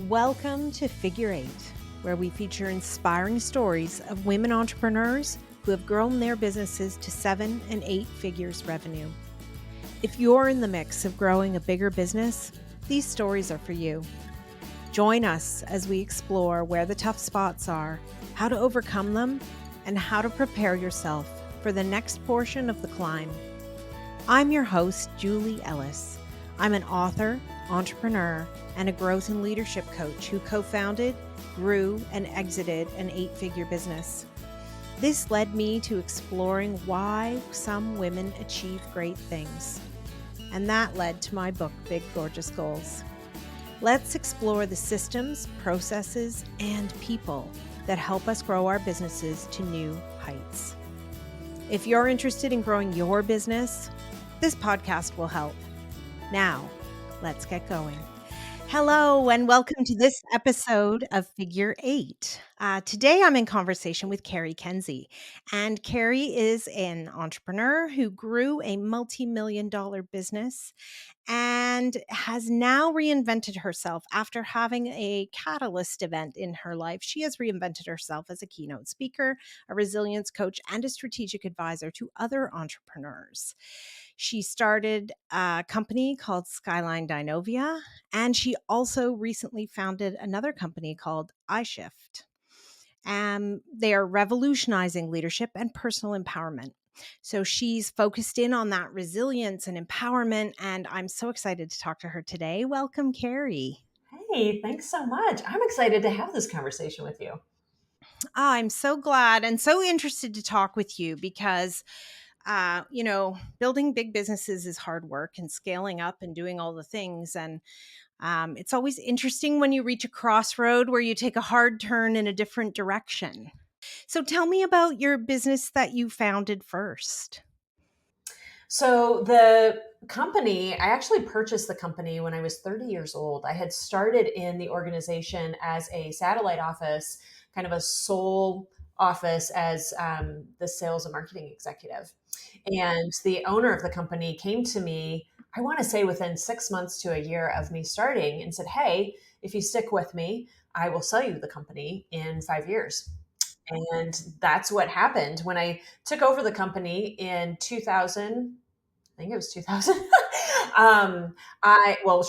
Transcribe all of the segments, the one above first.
Welcome to Figure Eight, where we feature inspiring stories of women entrepreneurs who have grown their businesses to 7 and 8 figures revenue. If you're in the mix of growing a bigger business, these stories are for you. Join us as we explore where the tough spots are, how to overcome them, and how to prepare yourself for the next portion of the climb. I'm your host, Julie Ellis. I'm an author, entrepreneur, and a growth and leadership coach who co-founded, grew, and exited an 8-figure business. This led me to exploring why some women achieve great things. And that led to my book, Big Gorgeous Goals. Let's explore the systems, processes, and people that help us grow our businesses to new heights. If you're interested in growing your business, this podcast will help. Now, let's get going. Hello, and welcome to this episode of Figure Eight. Today, I'm in conversation with Cari Kenzie. And Cari is an entrepreneur who grew a multi-million-dollar business and has now reinvented herself after having a catalyst event in her life. She has reinvented herself as a keynote speaker, a resilience coach, and a strategic advisor to other entrepreneurs. She started a company called Skyline Dynovia, and she also recently founded another company called iShft. They are revolutionizing leadership and personal empowerment. So she's focused in on that resilience and empowerment, and I'm so excited to talk to her today. Welcome, Cari. Hey, thanks so much. I'm excited to have this conversation with you. I'm so glad and so interested to talk with you because building big businesses is hard work and scaling up and doing all the things. And it's always interesting when you reach a crossroad where you take a hard turn in a different direction. So tell me about your business that you founded first. So the company, I actually purchased the company when I was 30 years old. I had started in the organization as a satellite office, kind of a sole office as the sales and marketing executive. And the owner of the company came to me, I want to say within 6 months to a year of me starting, and said, "Hey, if you stick with me, I will sell you the company in 5 years." And that's what happened when I took over the company in 2000. I think it was 2000.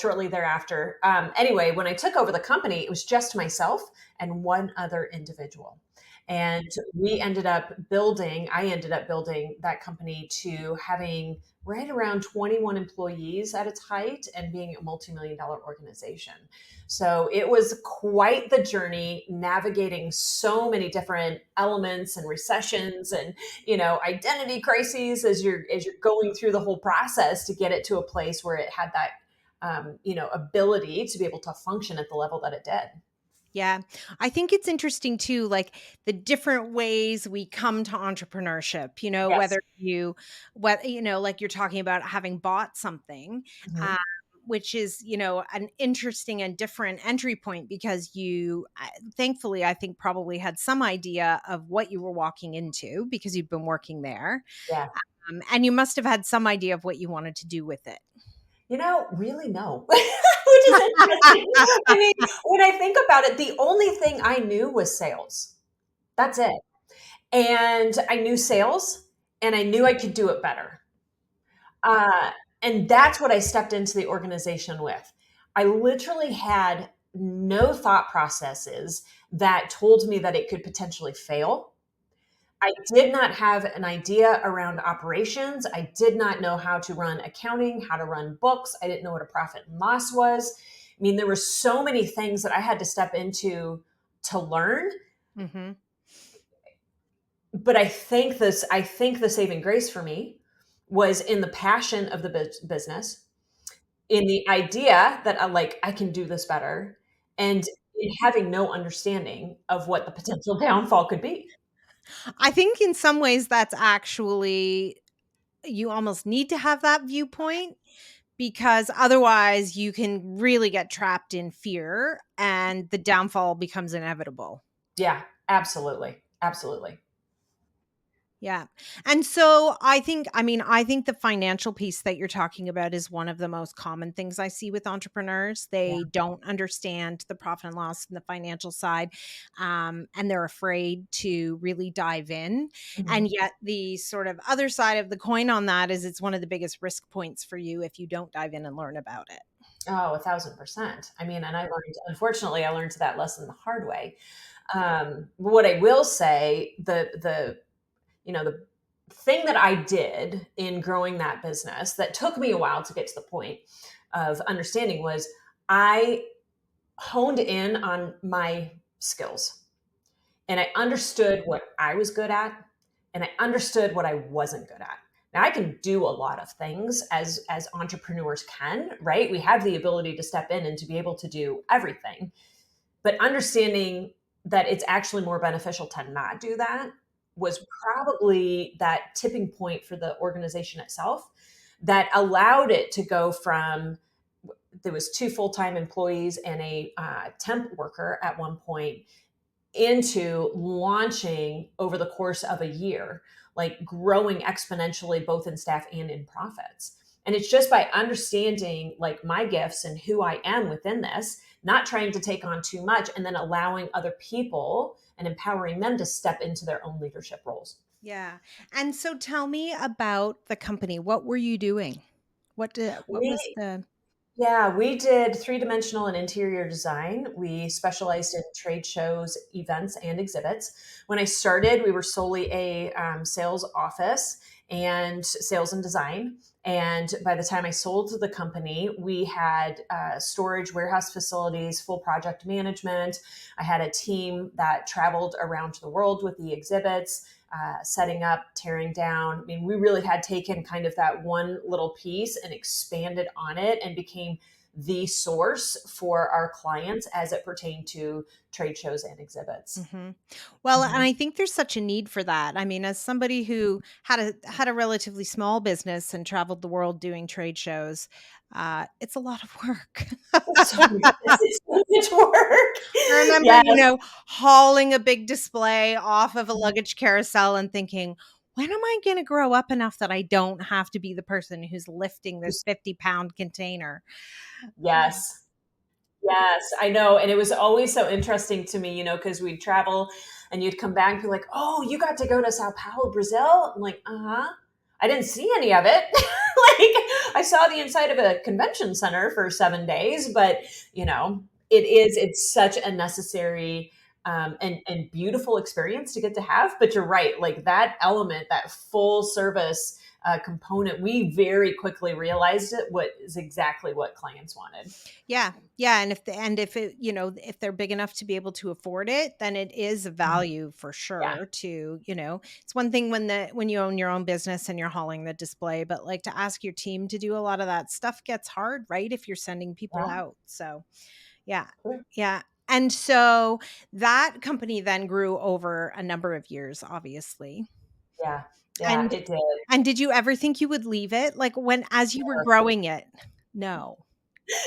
Shortly thereafter. Anyway, when I took over the company, it was just myself and one other individual. And I ended up building that company to having right around 21 employees at its height and being a multi-million dollar organization. So it was quite the journey navigating so many different elements and recessions and identity crises as you're going through the whole process to get it to a place where it had that ability to be able to function at the level that it did. Yeah. I think it's interesting too, like the different ways we come to entrepreneurship, Yes. like you're talking about having bought something, Mhm. uh, which is, an interesting and different entry point because thankfully, I think probably had some idea of what you were walking into because you've been working there. Yeah. And you must have had some idea of what you wanted to do with it. Really no, which is interesting. I mean, when I think about it, the only thing I knew was sales. That's it. And I knew sales and I knew I could do it better. Uh, and that's what I stepped into the organization with. I literally had no thought processes that told me that it could potentially fail. I did not have an idea around operations. I did not know how to run accounting, how to run books. I didn't know what a profit and loss was. I mean, there were so many things that I had to step into to learn. Mm-hmm. But I think the saving grace for me was in the passion of the business, in the idea that I can do this better, and in having no understanding of what the potential downfall could be. I think in some ways that's actually you almost need to have that viewpoint because otherwise you can really get trapped in fear and the downfall becomes inevitable. Yeah, absolutely. Absolutely. Yeah. And so I think the financial piece that you're talking about is one of the most common things I see with entrepreneurs. Yeah. They don't understand the profit and loss and the financial side, and they're afraid to really dive in. And Mhm. yet, the sort of other side of the coin on that is it's one of the biggest risk points for you if you don't dive in and learn about it. Oh, 1,000%. I mean, and I learned, unfortunately, I learned that lesson the hard way. What I will say, the thing that I did in growing that business that took me a while to get to the point of understanding was I honed in on my skills and I understood what I was good at and I understood what I wasn't good at. Now I can do a lot of things as entrepreneurs can, right? We have the ability to step in and to be able to do everything. But understanding that it's actually more beneficial to not do that was probably that tipping point for the organization itself that allowed it to go from there was two full-time employees and a temp worker at one point into launching over the course of a year, like growing exponentially both in staff and in profits. And it's just by understanding like my gifts and who I am within this, not trying to take on too much, and then allowing other people and empowering them to step into their own leadership roles. Yeah. And so tell me about the company. What were you doing? What was We the Yeah, we did three-dimensional and interior design. We specialized in trade shows, events, and exhibits. When I started, we were solely a sales office and sales and design. And by the time I sold to the company, we had storage, warehouse facilities, full project management. I had a team that traveled around the world with the exhibits, setting up, tearing down. I mean, we really had taken kind of that one little piece and expanded on it and became the source for our clients as it pertained to trade shows and exhibits. Mhm. Well, and Mhm. I think there's such a need for that. I mean, as somebody who had a relatively small business and traveled the world doing trade shows, it's a lot of work. It's so it's so much work. I remember, Yes. hauling a big display off of a luggage carousel and thinking, when am I going to grow up enough that I don't have to be the person who's lifting this 50-pound container? Yes. Yes, I know. And it was always so interesting to me, because we'd travel and you'd come back and be like, oh, you got to go to Sao Paulo, Brazil? I'm like, uh-huh. I didn't see any of it. Like I saw the inside of a convention center for 7 days, but it's such a necessary and beautiful experience to get to have. But you're right, like that element, that full service component, we very quickly realized it what is exactly what clients wanted. Yeah. Yeah, and if they're big enough to be able to afford it, then it is a Mhm. value for Yeah. sure it's one thing when you own your own business and you're hauling the display, but like to ask your team to do a lot of that stuff gets hard, right? If you're sending people Yeah. out. So, yeah. Sure. Yeah. And so that company then grew over a number of years, obviously. Yeah. Yeah, And it did. and did you ever think you would leave it? Like as you were growing it? No.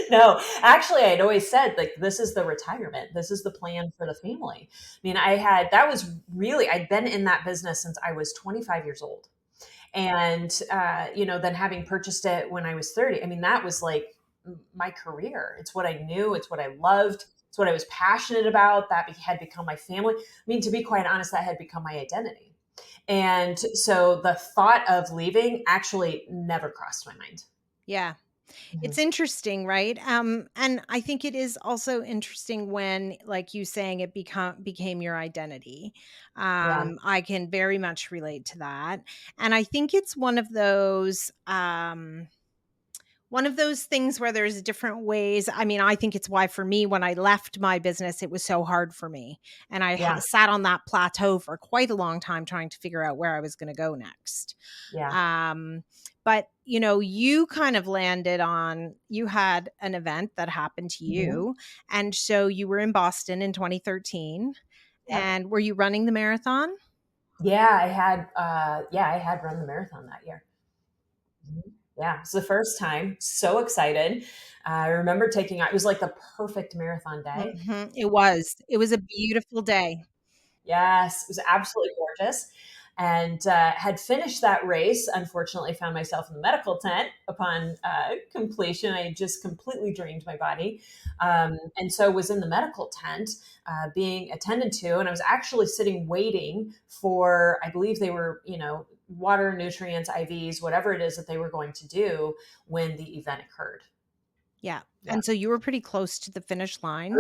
No, actually, I'd always said, like, this is the retirement. This is the plan for the family. I mean, that was really, I'd been in that business since I was 25 years old. And, then having purchased it when I was 30, I mean, that was like my career. It's what I knew. It's what I loved. It's what I was passionate about. That had become my family. I mean, to be quite honest, that had become my identity. And so the thought of leaving actually never crossed my mind. Yeah. It's Mhm. interesting, right? And I think it is also interesting when, like you saying, it became your identity. Yeah. I can very much relate to that, and I think it's one of those things where there's different ways. I mean, I think it's why for me, when I left my business, it was so hard for me, and I Yeah. sat on that plateau for quite a long time trying to figure out where I was going to go next. Yeah. But you kind of landed on you had an event that happened to Mhm. you. And so you were in Boston in 2013. Yep. And were you running the marathon? Yeah, I had run the marathon that year. Mhm. Yeah, it's the first time. So excited. I remember it was like the perfect marathon day. It was a beautiful day. Yes, it was absolutely gorgeous. and had finished that race. Unfortunately, found myself in the medical tent upon completion. I had just completely drained my body. And so was in the medical tent being attended to. And I was actually sitting waiting for, I believe they were, water, nutrients, IVs, whatever it is that they were going to do when the event occurred. Yeah. Yeah. And so you were pretty close to the finish line.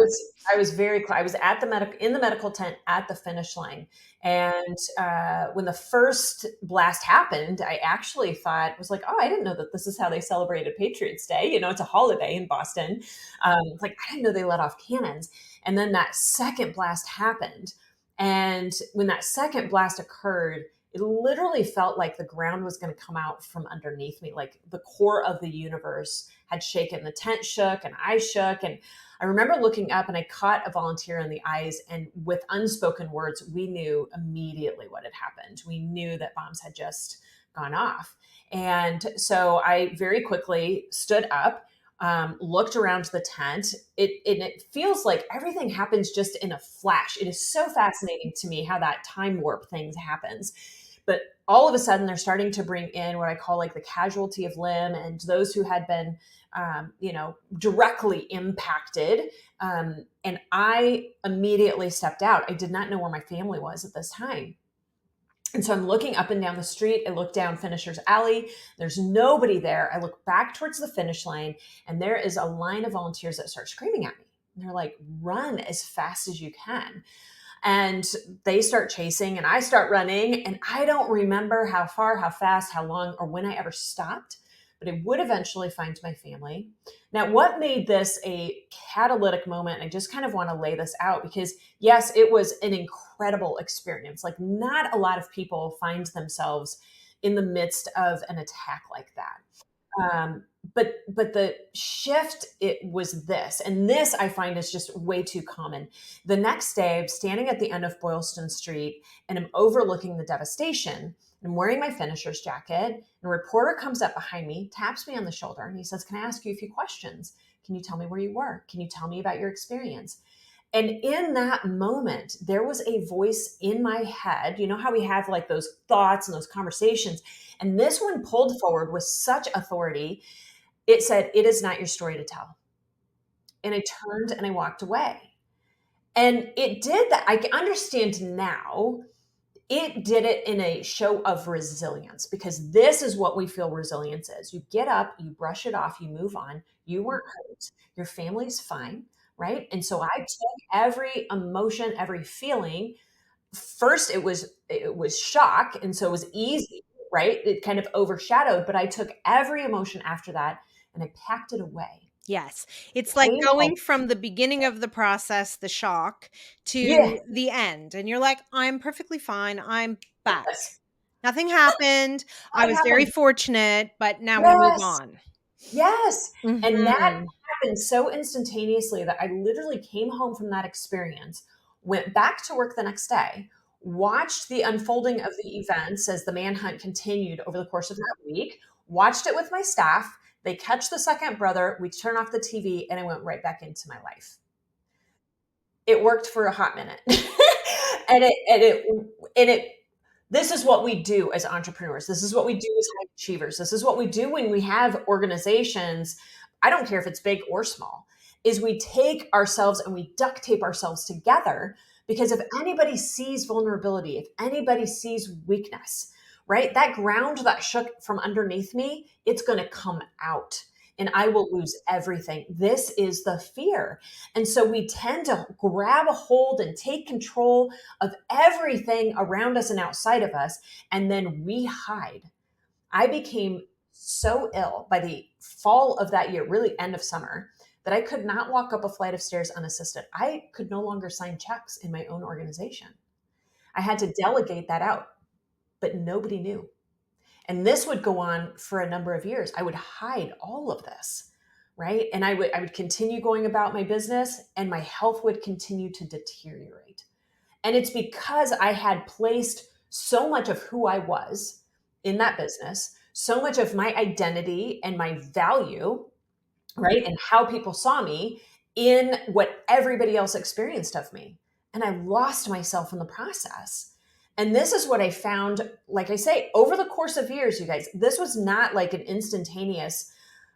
I was very close. I was at in the medical tent at the finish line. And when the first blast happened, I actually was like, oh, I didn't know that this is how they celebrated Patriots Day. It's a holiday in Boston. Like, I didn't know they let off cannons. And then that second blast happened. And when that second blast occurred, it literally felt like the ground was going to come out from underneath me. Like the core of the universe had shaken. The tent shook and I shook. And I remember looking up and I caught a volunteer in the eyes, and with unspoken words, we knew immediately what had happened. We knew that bombs had just gone off. And so I very quickly stood up, looked around the tent. It feels like everything happens just in a flash. It is so fascinating to me how that time warp thing happens. But all of a sudden, they're starting to bring in what I call like the casualty of limb and those who had been, directly impacted. And I immediately stepped out. I did not know where my family was at this time. And so I'm looking up and down the street. I look down Finisher's Alley. There's nobody there. I look back towards the finish line, and there is a line of volunteers that start screaming at me. And they're like, run as fast as you can. And they start chasing and I start running. And I don't remember how far, how fast, how long, or when I ever stopped, but I would eventually find my family. Now, what made this a catalytic moment? I just kind of want to lay this out because, yes, it was an incredible experience. Like, not a lot of people find themselves in the midst of an attack like that. But the shift, it was this, and this I find is just way too common. The next day, I'm standing at the end of Boylston Street and I'm overlooking the devastation. I'm wearing my finisher's jacket, and a reporter comes up behind me, taps me on the shoulder, and he says, "Can I ask you a few questions? Can you tell me where you were? Can you tell me about your experience?" And in that moment, there was a voice in my head. You know how we have like those thoughts and those conversations? And this one pulled forward with such authority. It said, "It is not your story to tell." And I turned and I walked away. And it did that. I understand now. It did it in a show of resilience, because this is what we feel resilience is. You get up, you brush it off, you move on. You weren't hurt. Your family's fine, right? And so I took every emotion, every feeling. First, it was shock, and so it was easy, right? It kind of overshadowed, but I took every emotion after that and I packed it away. Yes. It's like Came home. going from the beginning of the process, the shock, Yeah. to the end. And you're like, I'm perfectly fine. I'm back. Yes. Nothing happened. I What was very happened? fortunate, but now we move Yes. on. Yes. And that Mhm. happened so instantaneously that I literally came home from that experience, went back to work the next day, watched the unfolding of the events as the manhunt continued over the course of that week, watched it with my staff. They catch the second brother, we turn off the TV, and I went right back into my life. It worked for a hot minute. And this is what we do as entrepreneurs. This is what we do as high achievers. This is what we do when we have organizations. I don't care if it's big or small, is we take ourselves and we duct tape ourselves together, because if anybody sees vulnerability, if anybody sees weakness, right, that ground that shook from underneath me, it's going to come out and I will lose everything. This is the fear. And so we tend to grab a hold and take control of everything around us and outside of us, and then we hide. I became so ill by the fall of that year, really end of summer, that I could not walk up a flight of stairs unassisted. I could no longer sign checks in my own organization. I had to delegate that out, but nobody knew. And this would go on for a number of years. I would hide all of this, right? And I would continue going about my business, and my health would continue to deteriorate. And it's because I had placed so much of who I was in that business, so much of my identity and my value, right? And how people saw me in what everybody else experienced of me. And I lost myself in the process. And this is what I found, like I say, over the course of years, you guys, this was not like an instantaneous,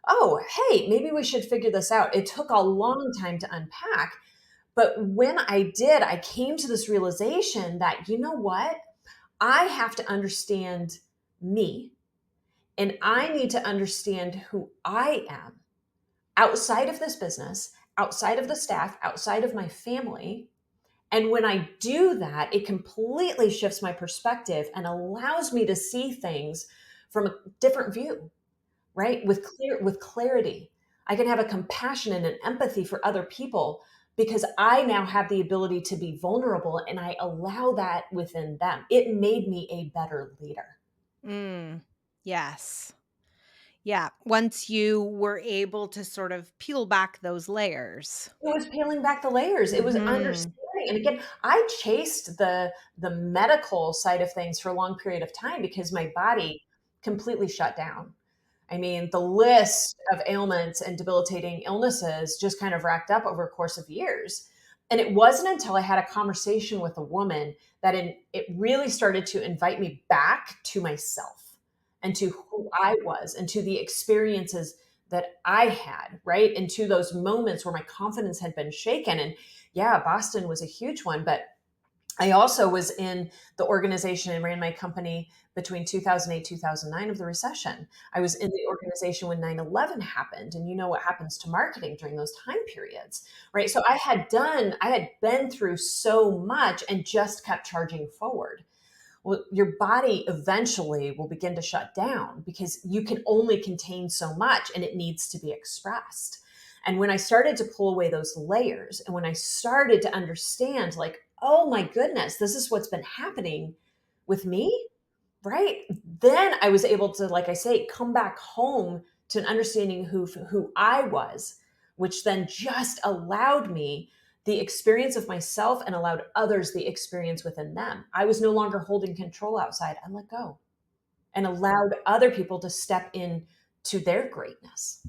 oh, hey, maybe we should figure this out. It took a long time to unpack. But when I did, I came to this realization that, you know what? I have to understand me, and I need to understand who I am outside of this business, outside of the staff, outside of my family. And when I do that, it completely shifts my perspective and allows me to see things from a different view, right? With clarity. I can have a compassion and an empathy for other people because I now have the ability to be vulnerable, and I allow that within them. It made me a better leader. Yes. Yeah. Once you were able to sort of peel back those layers. It was peeling back the layers. It was Hmm. understanding. And again, I chased the medical side of things for a long period of time because my body completely shut down. I mean, the list of ailments and debilitating illnesses just kind of racked up over a course of years. And it wasn't until I had a conversation with a woman that it really started to invite me back to myself and to who I was and to the experiences that I had, right? And to those moments where my confidence had been shaken. And yeah, Boston was a huge one, but I also was in the organization and ran my company between 2008, 2009 of the recession. I was in the organization when 9/11 happened. And you know what happens to marketing during those time periods, right? So I had been through so much and just kept charging forward. Well, your body eventually will begin to shut down because you can only contain so much and it needs to be expressed. And when I started to pull away those layers and when I started to understand, like, oh my goodness, this is what's been happening with me, right? Then I was able to, like I say, come back home to an understanding who I was, which then just allowed me the experience of myself and allowed others the experience within them. I was no longer holding control outside. I let go and allowed other people to step in to their greatness.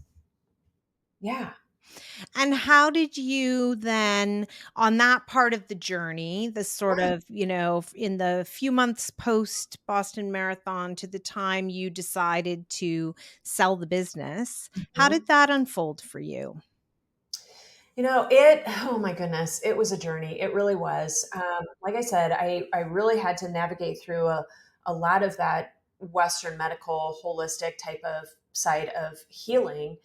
Yeah. And how did you then, on that part of the journey, the sort Yeah. of, in the few months post Boston Marathon to the time you decided to sell the business, how Mhm. did that unfold for you? Oh my goodness, it was a journey. It really was. Like I said, I really had to navigate through a lot of that Western medical, holistic type of side of healing.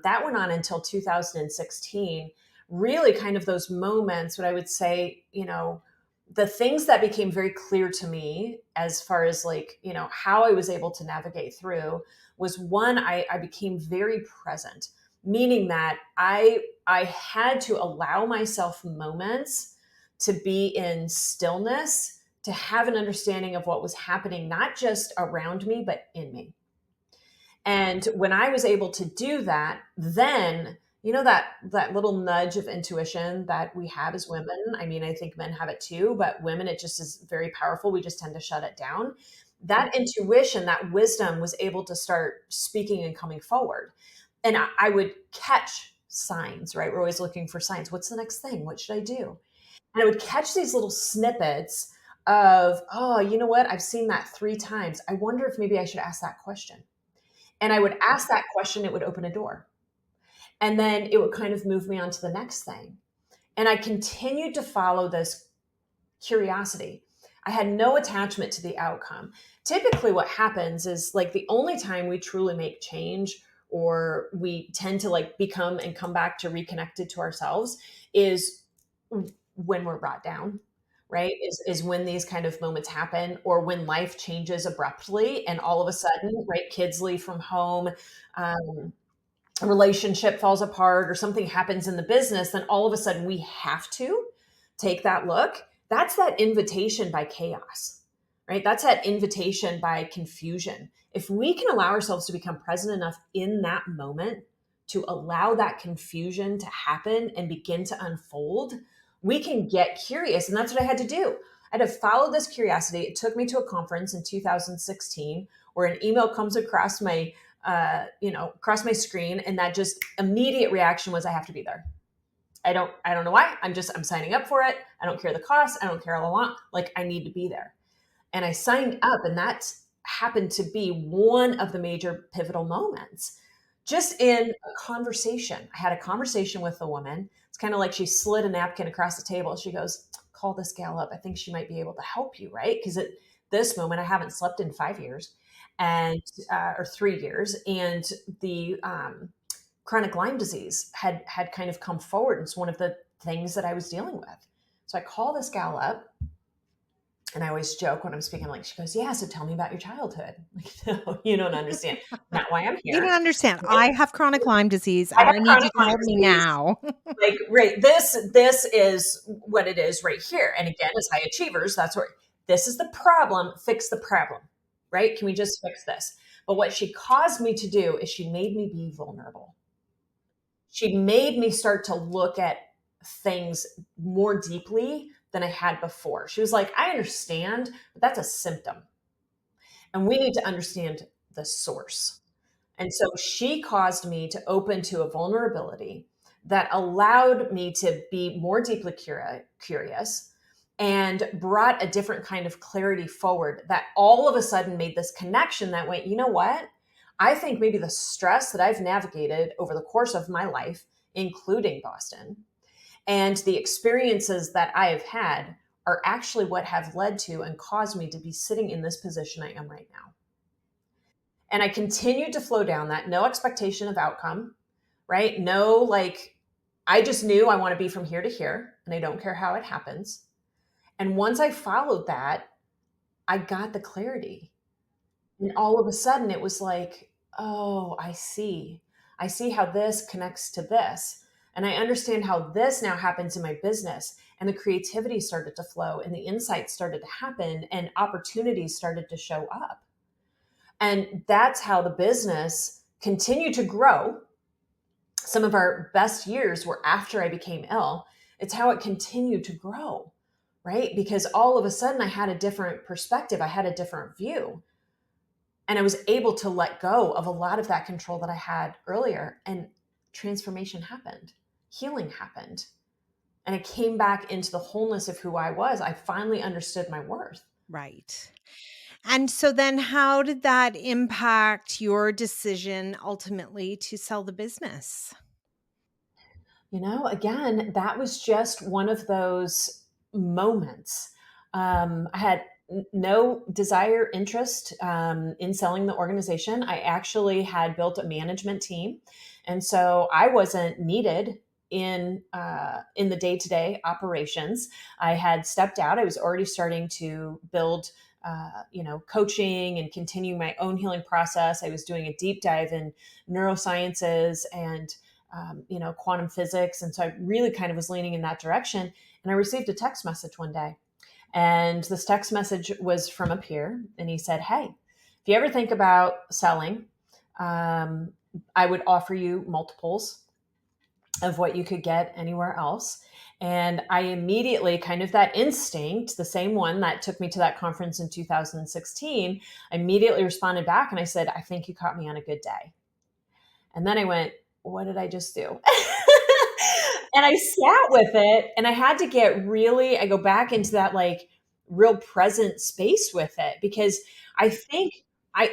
That went on until 2016. Really, kind of those moments, what I would say, the things that became very clear to me as far as like, how I was able to navigate through was one, I became very present, meaning that I had to allow myself moments to be in stillness, to have an understanding of what was happening, not just around me, but in me. And when I was able to do that, then that little nudge of intuition that we have as women. I mean, I think men have it too, but women, it just is very powerful. We just tend to shut it down. That intuition, that wisdom was able to start speaking and coming forward. And I would catch signs, right? We're always looking for signs. What's the next thing? What should I do? And I would catch these little snippets of, oh, you know what? I've seen that 3 times. I wonder if maybe I should ask that question. And I would ask that question, it would open a door. And then it would kind of move me on to the next thing. And I continued to follow this curiosity. I had no attachment to the outcome. Typically, what happens is like the only time we truly make change or we tend to like become and come back to reconnected to ourselves is when we're brought down, right? Is when these kind of moments happen or when life changes abruptly and all of a sudden, right? Kids leave from home, um, a relationship falls apart or something happens in the business, then all of a sudden we have to take that look. That's that invitation by chaos, right? That's that invitation by confusion. If we can allow ourselves to become present enough in that moment to allow that confusion to happen and begin to unfold, we can get curious. And that's what I had to do. I had to follow this curiosity. It took me to a conference in 2016 where an email comes across my screen, and that just immediate reaction was I have to be there. I don't know why. I'm signing up for it. I don't care the cost. I don't care all I want. Like I need to be there. And I signed up, and that happened to be one of the major pivotal moments. Just in a conversation, I had a conversation with a woman. It's kind of like she slid a napkin across the table. She goes, "Call this gal up. I think she might be able to help you," right? Because at this moment, I haven't slept in 5 years, and or 3 years, and the chronic Lyme disease had kind of come forward. It's one of the things that I was dealing with. So I call this gal up, and I always joke when I'm speaking, like, she goes, "Yeah, so tell me about your childhood." Like, no, you don't understand. Not why I'm You don't here. understand. Right? I have chronic Lyme disease I and have I need you chronic to Lyme help me disease. now. Like, right, this is what it is right here. And again, as high achievers, that's where this is the problem. Fix the problem, right? Can we just fix this? But what she caused me to do is she made me be vulnerable. She made me start to look at things more deeply than I had before. She was like, "I understand, but that's a symptom. And we need to understand the source." And so she caused me to open to a vulnerability that allowed me to be more deeply curious and brought a different kind of clarity forward that all of a sudden made this connection that went, you know what? I think maybe the stress that I've navigated over the course of my life, including Boston, and the experiences that I have had are actually what have led to and caused me to be sitting in this position I am right now. And I continued to flow down that, no expectation of outcome, right? No, like, I just knew I want to be from here to here, and I don't care how it happens. And once I followed that, I got the clarity. And all of a sudden, it was like, oh, I see. I see how this connects to this. And I understand how this now happens in my business. And the creativity started to flow, and the insights started to happen, and opportunities started to show up. And that's how the business continued to grow. Some of our best years were after I became ill. It's how it continued to grow, right? Because all of a sudden I had a different perspective, I had a different view. And I was able to let go of a lot of that control that I had earlier. And transformation happened, healing happened. And I came back into the wholeness of who I was. I finally understood my worth. Right. And so then how did that impact your decision ultimately to sell the business? Again, that was just one of those moments. I had no desire, interest in selling the organization. I actually had built a management team, and so I wasn't needed in the day to day operations. I had stepped out. I was already starting to build. Coaching and continue my own healing process. I was doing a deep dive in neurosciences and quantum physics. And so I really kind of was leaning in that direction. And I received a text message one day. And this text message was from a peer. And he said, "Hey, if you ever think about selling, I would offer you multiples of what you could get anywhere else." And I immediately, kind of that instinct, the same one that took me to that conference in 2016, I immediately responded back and I said, "I think you caught me on a good day." And then I went, what did I just do? And I sat with it, and I had to I go back into that like real present space with it, because I think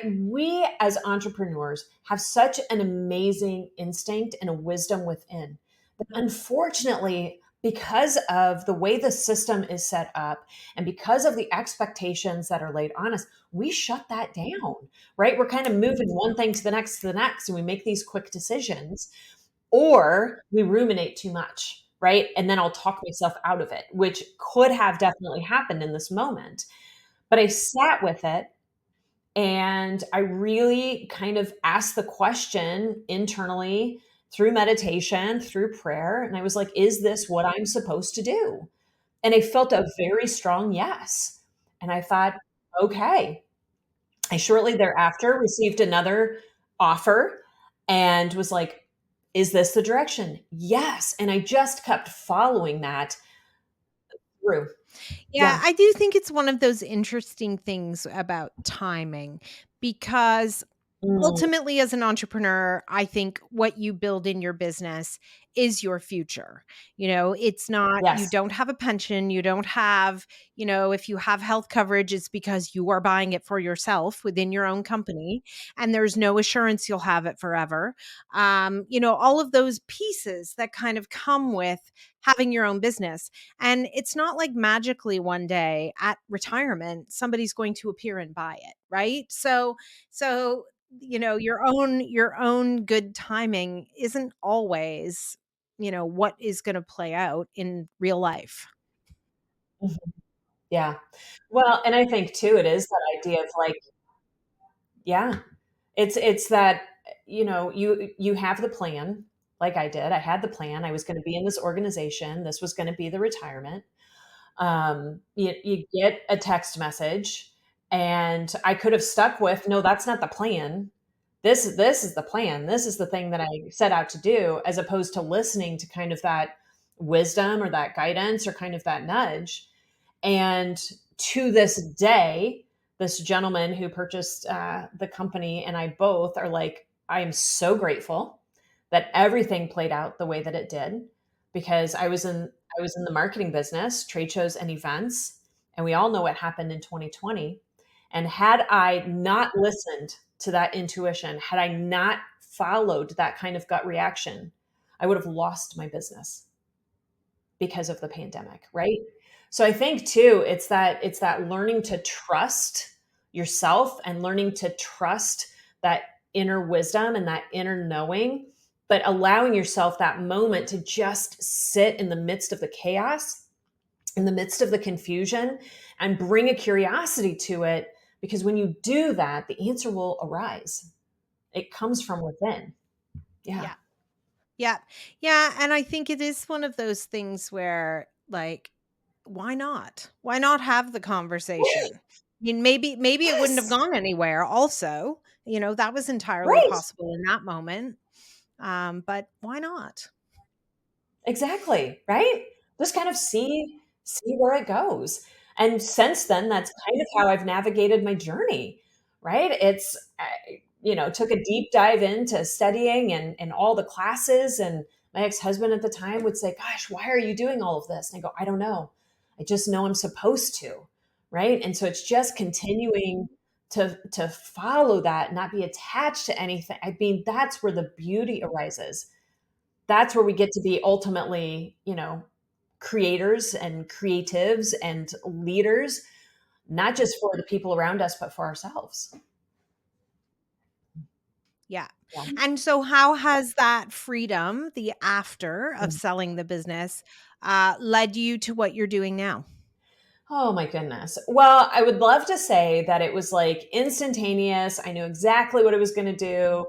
we as entrepreneurs have such an amazing instinct and a wisdom within. But unfortunately, because of the way the system is set up and because of the expectations that are laid on us, we shut that down, right? We're kind of moving one thing to the next, and we make these quick decisions, or we ruminate too much, right? And then I'll talk myself out of it, which could have definitely happened in this moment. But I sat with it, and I really kind of asked the question internally through meditation, through prayer. And I was like, is this what I'm supposed to do? And I felt a very strong yes. And I thought, okay. I shortly thereafter received another offer and was like, is this the direction? Yes. And I just kept following that through. Yeah, Yeah. I do think it's one of those interesting things about timing because Mm, ultimately, as an entrepreneur, I think what you build in your business is your future. It's not, you yes. don't have a pension, you don't have, if you have health coverage, it's because you are buying it for yourself within your own company, and there's no assurance you'll have it forever. All of those pieces that kind of come with having your own business. And it's not like magically one day at retirement, somebody's going to appear and buy it, right? So your own good timing isn't always what is going to play out in real life. Mhm. Yeah. Well, and I think too, it is that idea of like, yeah, it's that, you have the plan, like I did. I had the plan. I was going to be in this organization. This was going to be the retirement. You get a text message, and I could have stuck with, no, that's not the plan. This is the plan. This is the thing that I set out to do, as opposed to listening to kind of that wisdom or that guidance or kind of that nudge. And to this day, this gentleman who purchased the company and I both are like, I am so grateful that everything played out the way that it did, because I was in the marketing business, trade shows and events, and we all know what happened in 2020. And had I not listened to that intuition, had I not followed that kind of gut reaction, I would have lost my business because of the pandemic, right? So I think too, it's that learning to trust yourself and learning to trust that inner wisdom and that inner knowing, but allowing yourself that moment to just sit in the midst of the chaos, in the midst of the confusion, and bring a curiosity to it, because when you do that, the answer will arise. It comes from within. Yeah. Yeah. Yeah. Yeah, and I think it is one of those things where, like, why not? Why not have the Right. conversation? I mean, maybe it wouldn't have Yes. gone anywhere also. That was entirely Right. possible in that moment. But why not? Exactly, right? Just kind of see where it goes. And since then, that's kind of how I've navigated my journey, right? It's took a deep dive into studying and all the classes, and my ex-husband at the time would say, "Gosh, why are you doing all of this?" And I go, "I don't know. I just know I'm supposed to." Right? And so it's just continuing to follow that, not be attached to anything. I mean, that's where the beauty arises. That's where we get to be ultimately, creators and creatives and leaders, not just for the people around us, but for ourselves. Yeah. Yeah. And so how has that freedom, the after of Mm. selling the business, led you to what you're doing now? Oh my goodness. Well, I would love to say that it was like instantaneous. I knew exactly what I was going to do.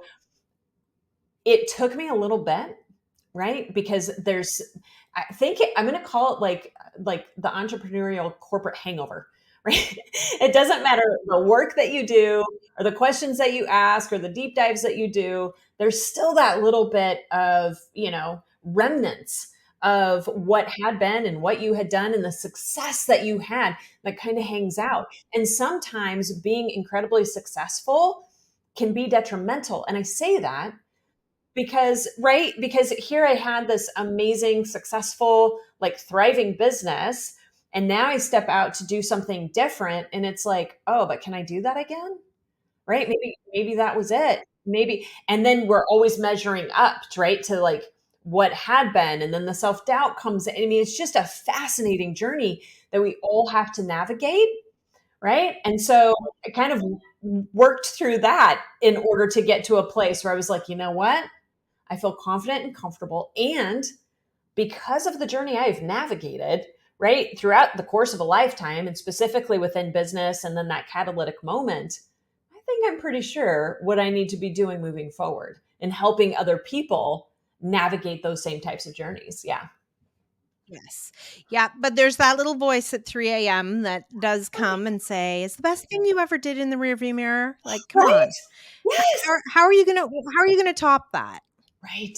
It took me a little bit, right? Because I think I'm going to call it like the entrepreneurial corporate hangover, right? It doesn't matter the work that you do or the questions that you ask or the deep dives that you do. There's still that little bit of, remnants of what had been and what you had done and the success that you had that kind of hangs out. And sometimes being incredibly successful can be detrimental. And I say that because here I had this amazing, successful, like thriving business, and now I step out to do something different, and it's like, oh, but can I do that again? Right? Maybe that was it. Maybe. And then we're always measuring up, right, to like what had been, and then the self-doubt comes in. I mean, it's just a fascinating journey that we all have to navigate, right? And so I kind of worked through that in order to get to a place where I was like, you know what? I feel confident and comfortable. And because of the journey I've navigated, right, throughout the course of a lifetime, and specifically within business and then that catalytic moment, I think I'm pretty sure what I need to be doing moving forward and helping other people navigate those same types of journeys. Yeah. Yes. Yeah, but there's that little voice at 3 a.m. that does come and say, "It's the best thing you ever did in the rearview mirror." Like, come Right? on. Yes. How are you gonna top that? Right.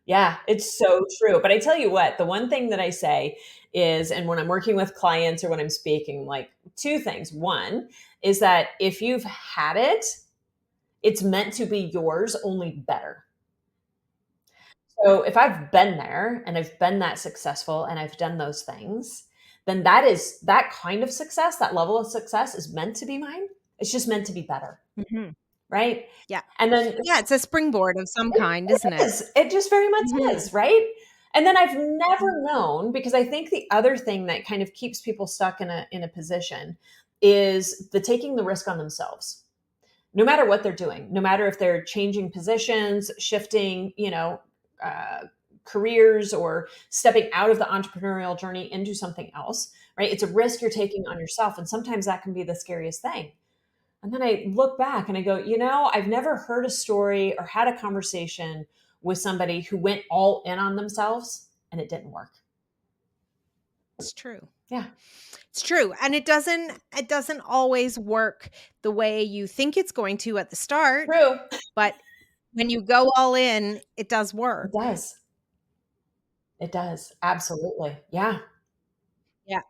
Yeah, it's so true. But I tell you what, the one thing that I say is, and when I'm working with clients or when I'm speaking, like two things. One is that if you've had it It's meant to be yours, only better. So if I've been there and I've been that successful and I've done those things, then that kind of success, that level of success is meant to be mine. It's just meant to be better, Mhm. right? Yeah. And then Yeah, it's a springboard of some it kind, isn't it? is. It just very much Mhm. is, right? And then I've never known, because I think the other thing that kind of keeps people stuck in a position is the taking the risk on themselves. No matter what they're doing, no matter if they're changing positions, shifting, uh, careers, or stepping out of the entrepreneurial journey into something else, right? It's a risk you're taking on yourself. And sometimes that can be the scariest thing. And then I look back and I go, I've never heard a story or had a conversation with somebody who went all in on themselves and it didn't work. It's true. Yeah. It's true. And it doesn't always work the way you think it's going to at the start, True. but when you go all in, it does It work. does. It does. Absolutely. Yeah. Yeah.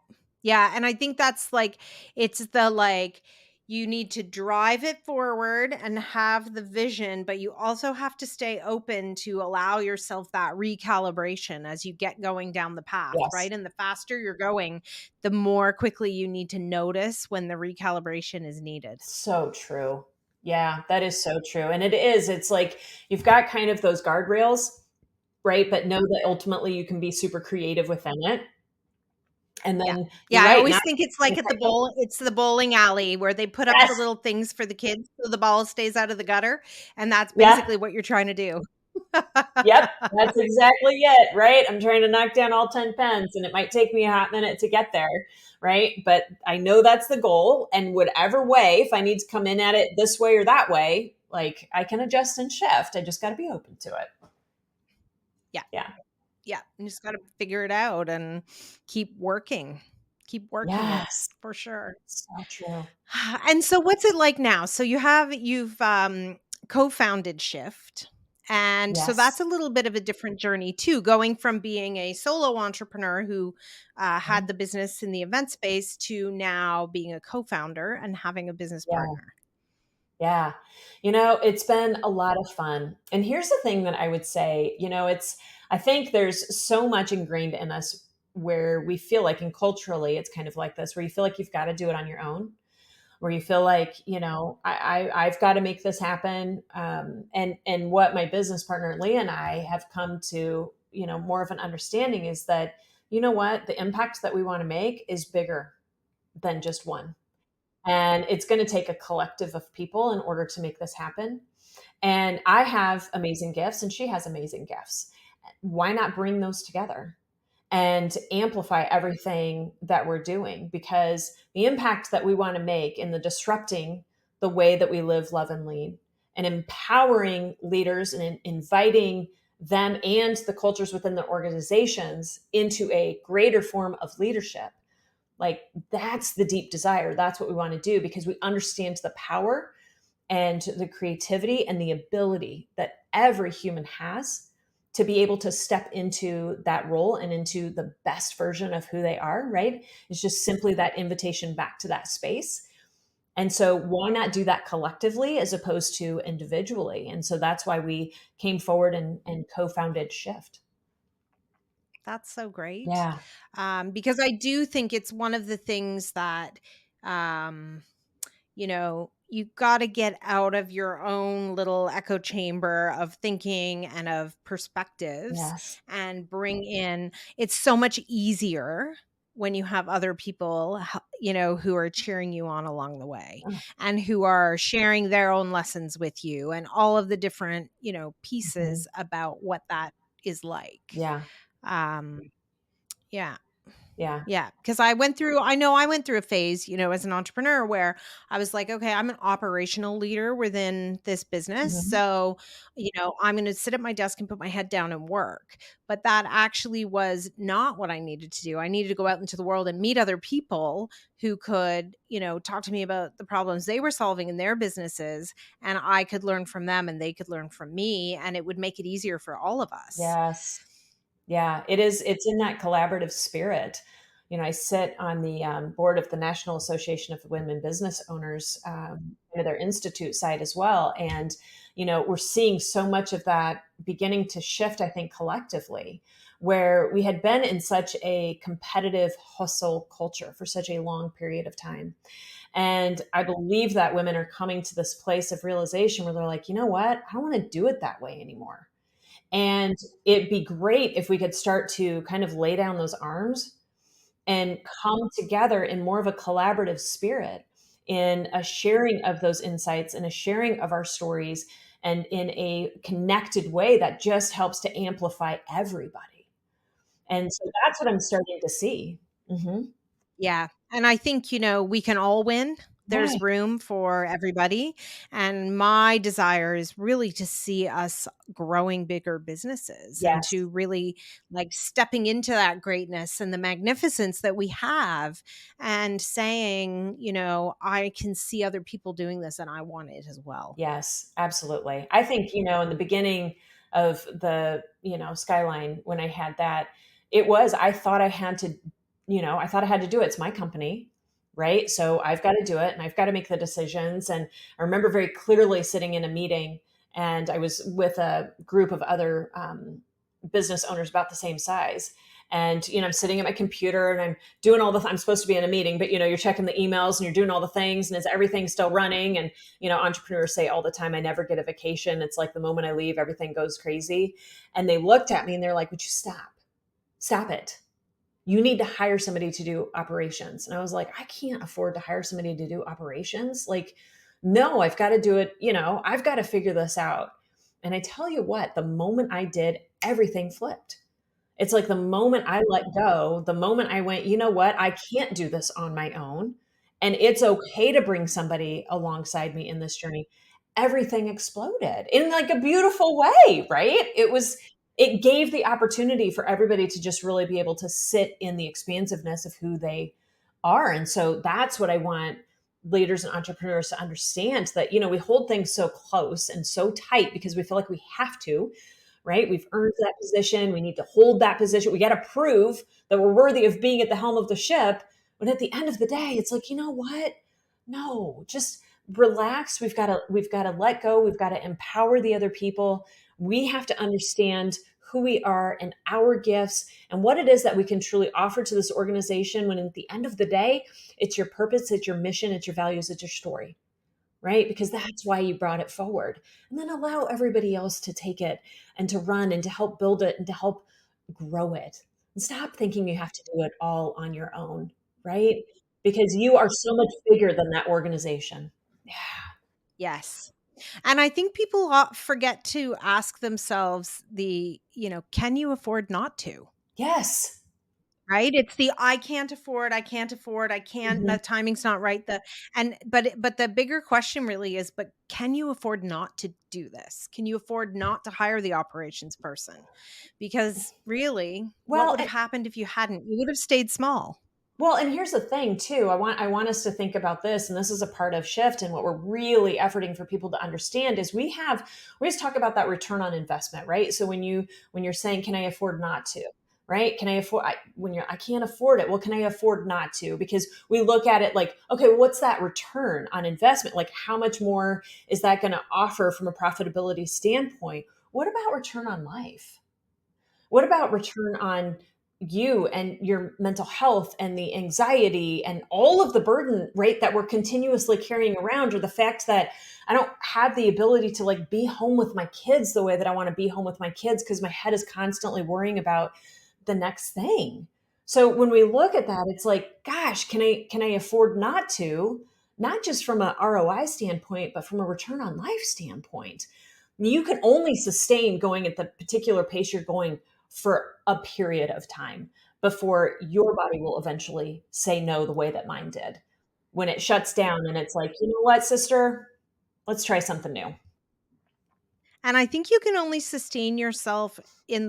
Yeah, and I think that's like it's the like you need to drive it forward and have the vision, but you also have to stay open to allow yourself that recalibration as you get going down the path, Yes. right? And the faster you're going, the more quickly you need to notice when the recalibration is needed. So true. Yeah, that is so true. And it is. It's like you've got kind of those guardrails, right? But know that ultimately you can be super creative within it. And Yeah. then Yeah, you're I right. Now always think it's like at the it's the bowling alley where they put up yes. the little things for the kids so the ball stays out of the gutter, and that's Yeah. basically what you're trying to do. Yep. That's exactly it, right? I'm trying to knock down all 10 pens and it might take me a hot minute to get there, right? But I know that's the goal. And whatever way, if I need to come in at it this way or that way, like I can adjust and shift. I just got to be open to it. Yeah. Yeah. Yeah, you just gotta figure it out and keep working. Keep working it Yes. for sure. So true. And so what's it like now? So you've co-founded Shift. And so that's Yes. a little bit of a different journey too, going from being a solo entrepreneur who Mhm. had the business in the event space to now being a co-founder and having a business Yeah. partner. Yeah. It's been a lot of fun. And here's the thing that I would say, I think there's so much ingrained in us where we feel like, and culturally, it's kind of like this, where you feel like you've got to do it on your own, where you feel like, I've got to make this happen. And what my business partner, Leah, and I have come to, more of an understanding is that, what, the impact that we want to make is bigger than just one. And it's going to take a collective of people in order to make this happen. And I have amazing gifts and she has amazing gifts. Why not bring those together and amplify everything that we're doing? Because the impact that we want to make in the disrupting the way that we live, love, and lead, and empowering leaders and inviting them and the cultures within the organizations into a greater form of leadership, like that's the deep desire. That's what we want to do because we understand the power and the creativity and the ability that every human has to be able to step into that role and into the best version of who they are, right? It's just simply that invitation back to that space. And so why not do that collectively as opposed to individually? And so that's why we came forward and co-founded Shift. That's so great. Yeah. Because I do think it's one of the things that um you've got to get out of your own little echo chamber of thinking and of perspectives Yes. and bring in, it's so much easier when you have other people, who are cheering you on along the way Oh, and who are sharing their own lessons with you and all of the different, mhm. pieces about what that is like. Yeah. Um, yeah. Yeah. Yeah, because I went through a phase, as an entrepreneur where I was like, okay, I'm an operational leader within this business. Mhm. So, I'm going to sit at my desk and put my head down and work. But that actually was not what I needed to do. I needed to go out into the world and meet other people who could, talk to me about the problems they were solving in their businesses. And I could learn from them and they could learn from me. And it would make it easier for all of us. Yes. Yeah, it is. It's in that collaborative spirit, I sit on the board of the National Association of Women Business Owners, their institute side as well. And, we're seeing so much of that beginning to shift, I think, collectively, where we had been in such a competitive hustle culture for such a long period of time. And I believe that women are coming to this place of realization where they're like, you know what? I don't want to do it that way anymore. And it'd be great if we could start to kind of lay down those arms and come together in more of a collaborative spirit, in a sharing of those insights and a sharing of our stories, and in a connected way that just helps to amplify everybody. And so that's what I'm starting to see. Hmm. Yeah. And I think, we can all win. There's Right. room for everybody. And my desire is really to see us growing bigger businesses and Yes. to really like stepping into that greatness and the magnificence that we have and saying, I can see other people doing this and I want it as well. Yes, absolutely. I think, in the beginning of the, Skyline, when I had that, I thought I had to, I thought I had to do it. It's my company, right? So I've got to do it and I've got to make the decisions. And I remember very clearly sitting in a meeting, and I was with a group of other business owners about the same size. And, I'm sitting at my computer and I'm doing all I'm supposed to be in a meeting, but, you're checking the emails and you're doing all the things, and is everything still running? And, entrepreneurs say all the time, I never get a vacation. It's like the moment I leave, everything goes crazy. And they looked at me and they're like, would you stop? Stop it. You need to hire somebody to do operations. And I was like, I can't afford to hire somebody to do operations. Like, no, I've got to do it. I've got to figure this out. And I tell you what, the moment I did, everything flipped. It's like the moment I let go, the moment I went, you know what? I can't do this on my own. And it's okay to bring somebody alongside me in this journey. Everything exploded in like a beautiful way, right? It gave the opportunity for everybody to just really be able to sit in the expansiveness of who they are. And so that's what I want leaders and entrepreneurs to understand, that, we hold things so close and so tight because we feel like we have to, right? We've earned that position. We need to hold that position. We got to prove that we're worthy of being at the helm of the ship. But at the end of the day, it's like, you know what? No, just relax. We've got to let go. We've got to empower the other people. We have to understand who we are and our gifts and what it is that we can truly offer to this organization, when at the end of the day, it's your purpose, it's your mission, it's your values, it's your story, right? Because that's why you brought it forward. And then allow everybody else to take it and to run and to help build it and to help grow it. And stop thinking you have to do it all on your own, right? Because you are so much bigger than that organization. Yeah. Yes. And I think people forget to ask themselves can you afford not to? Yes. Right? It's the I can't afford, I can't afford, I can't, Mhm. the timing's not right. But the bigger question really is, but can you afford not to do this? Can you afford not to hire the operations person? Because really, what Well, would have happened if you hadn't? You would have stayed small. Well, and here's the thing too. I want us to think about this, and this is a part of Shift, and what we're really efforting for people to understand is we just talk about that return on investment, right? So when you're saying, can I afford not to? Right? Can I afford when I can't afford it? Well, can I afford not to? Because we look at it like, okay, well, what's that return on investment? Like, how much more is that going to offer from a profitability standpoint? What about return on life? What about return on you and your mental health and the anxiety and all of the burden, right, that we're continuously carrying around, or the fact that I don't have the ability to like be home with my kids the way that I want to be home with my kids because my head is constantly worrying about the next thing. So when we look at that, it's like, gosh, can I afford not to? Not just from a ROI standpoint, but from a return on life standpoint. You can only sustain going at the particular pace you're going for a period of time before your body will eventually say no the way that mine did. When it shuts down and it's like, you know what, sister, let's try something new. And I think you can only sustain yourself in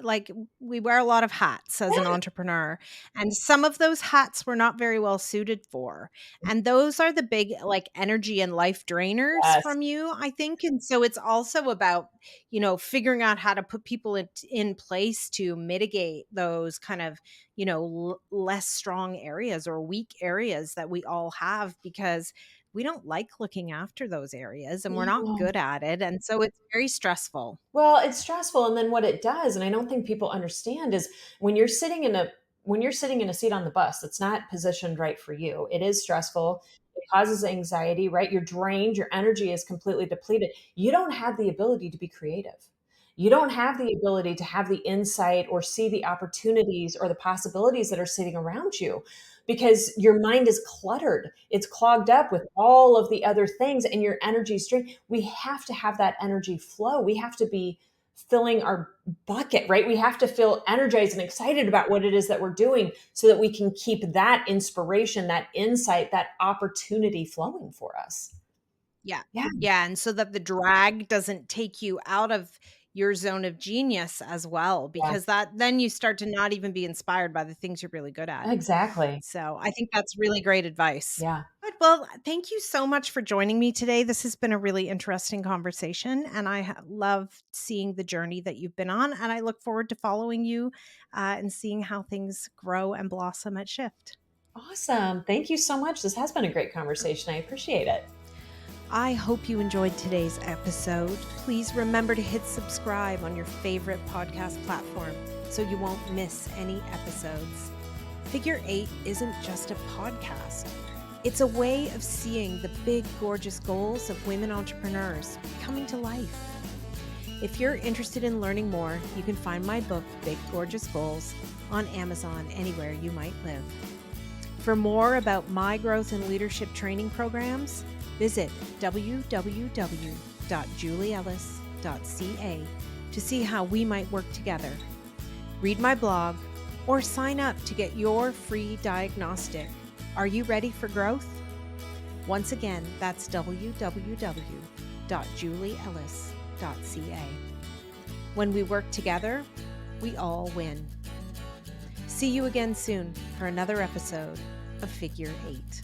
like we wear a lot of hats as an entrepreneur, and some of those hats we're not very well suited for. And those are the big like energy and life drainers Yes. from you, I think. And so it's also about, figuring out how to put people in place to mitigate those kind of, less strong areas or weak areas that we all have, because we don't like looking after those areas and we're not No. good at it. And so it's very stressful. Well, it's stressful, and then what it does, and I don't think people understand, is when you're sitting in a seat on the bus that's not positioned right for you, it is stressful. It causes anxiety, right? You're drained, your energy is completely depleted. You don't have the ability to be creative. You don't have the ability to have the insight or see the opportunities or the possibilities that are sitting around you because your mind is cluttered. It's clogged up with all of the other things and your energy is drained. We have to have that energy flow. We have to be filling our bucket, right? We have to feel energized and excited about what it is that we're doing so that we can keep that inspiration, that insight, that opportunity flowing for us. Yeah. Yeah, Yeah. And so that the drag doesn't take you out of your zone of genius as well, because yes, that then you start to not even be inspired by the things you're really good at. exactly. So I think that's really great advice. Yeah. Good. Well, thank you so much for joining me today. This has been a really interesting conversation, and I love seeing the journey that you've been on. And I look forward to following you and seeing how things grow and blossom at Shift. Awesome. Thank you so much. This has been a great conversation. I appreciate it. I hope you enjoyed today's episode. Please remember to hit subscribe on your favorite podcast platform so you won't miss any episodes. Figure Eight isn't just a podcast. It's a way of seeing the big, gorgeous goals of women entrepreneurs coming to life. If you're interested in learning more, you can find my book, Big Gorgeous Goals, on Amazon anywhere you might live. For more about my growth and leadership training programs, visit www.julieellis.ca to see how we might work together. Read my blog or sign up to get your free diagnostic. Are you ready for growth? Once again, that's www.julieellis.ca. When we work together, we all win. See you again soon for another episode of Figure Eight.